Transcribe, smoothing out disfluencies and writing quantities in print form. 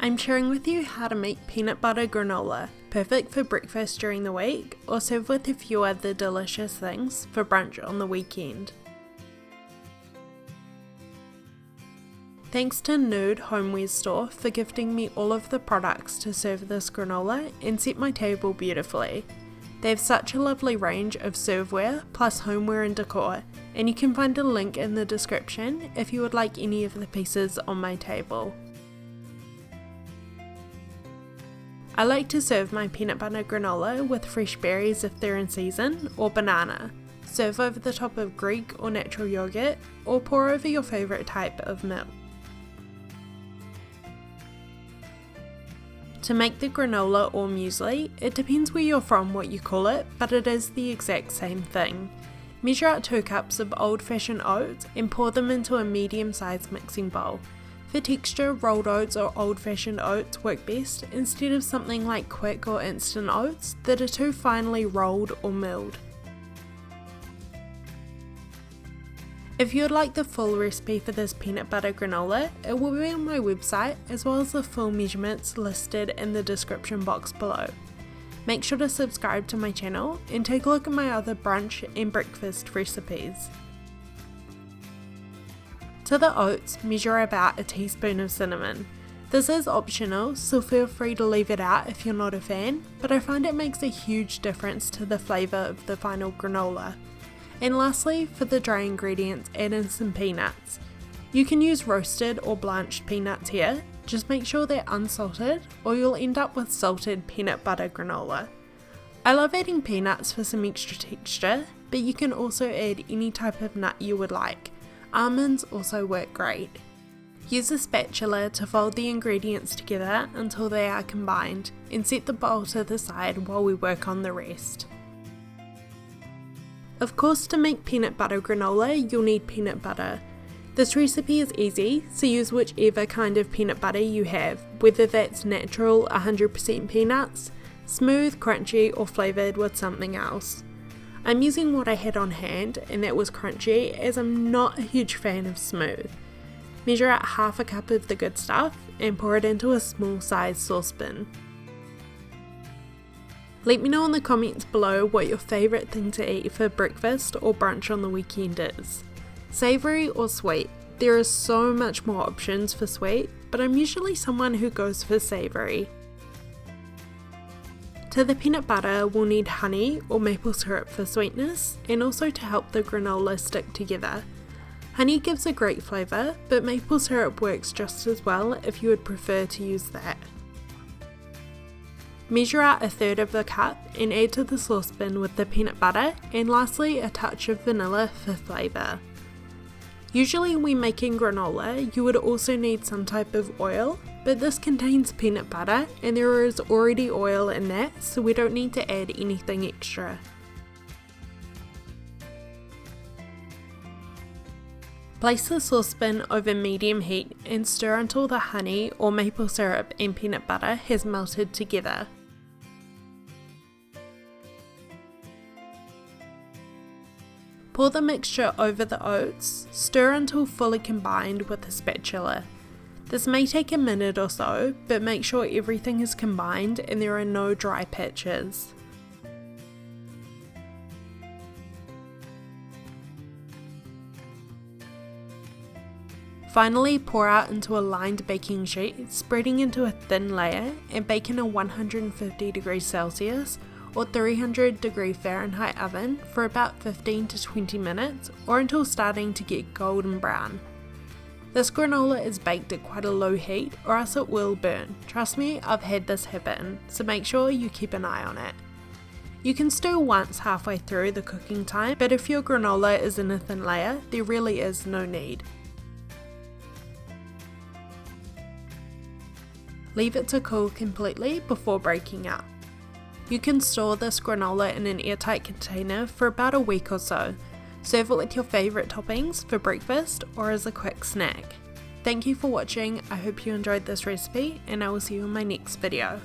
I'm sharing with you how to make peanut butter granola, perfect for breakfast during the week or serve with a few other delicious things for brunch on the weekend. Thanks to Nude Homeware Store for gifting me all of the products to serve this granola and set my table beautifully. They have such a lovely range of serveware plus homeware and decor, and you can find a link in the description if you would like any of the pieces on my table. I like to serve my peanut butter granola with fresh berries if they're in season, or banana. Serve over the top of Greek or natural yogurt, or pour over your favourite type of milk. To make the granola or muesli, it depends where you're from what you call it, but it is the exact same thing. Measure out 2 cups of old-fashioned oats and pour them into a medium-sized mixing bowl. For texture, rolled oats or old-fashioned oats work best instead of something like quick or instant oats that are too finely rolled or milled. If you would like the full recipe for this peanut butter granola, it will be on my website as well as the full measurements listed in the description box below. Make sure to subscribe to my channel and take a look at my other brunch and breakfast recipes. To the oats, measure about a teaspoon of cinnamon. This is optional, so feel free to leave it out if you're not a fan, but I find it makes a huge difference to the flavour of the final granola. And lastly, for the dry ingredients, add in some peanuts. You can use roasted or blanched peanuts here, just make sure they're unsalted or you'll end up with salted peanut butter granola. I love adding peanuts for some extra texture, but you can also add any type of nut you would like. Almonds also work great. Use a spatula to fold the ingredients together until they are combined and set the bowl to the side while we work on the rest. Of course, to make peanut butter granola, you'll need peanut butter. This recipe is easy, so use whichever kind of peanut butter you have, whether that's natural 100% peanuts, smooth, crunchy, or flavoured with something else. I'm using what I had on hand, and that was crunchy, as I'm not a huge fan of smooth. Measure out half a cup of the good stuff and pour it into a small size saucepan. Let me know in the comments below what your favourite thing to eat for breakfast or brunch on the weekend is. Savoury or sweet? There are so much more options for sweet, but I'm usually someone who goes for savoury. To the peanut butter, we'll need honey or maple syrup for sweetness, and also to help the granola stick together. Honey gives a great flavour, but maple syrup works just as well if you would prefer to use that. Measure out 1/3 of the cup and add to the saucepan with the peanut butter, and lastly a touch of vanilla for flavour. Usually when making granola, you would also need some type of oil, but this contains peanut butter and there is already oil in that, so we don't need to add anything extra. Place the saucepan over medium heat and stir until the honey or maple syrup and peanut butter has melted together. Pour the mixture over the oats, stir until fully combined with a spatula. This may take a minute or so, but make sure everything is combined and there are no dry patches. Finally, pour out into a lined baking sheet, spreading into a thin layer, and bake in a 150°C or 300°F oven for about 15 to 20 minutes or until starting to get golden brown. This granola is baked at quite a low heat or else it will burn. Trust me, I've had this happen, so make sure you keep an eye on it. You can stir once halfway through the cooking time, but if your granola is in a thin layer, there really is no need. Leave it to cool completely before breaking up. You can store this granola in an airtight container for about a week or so. Serve it with your favourite toppings for breakfast or as a quick snack. Thank you for watching, I hope you enjoyed this recipe and I will see you in my next video.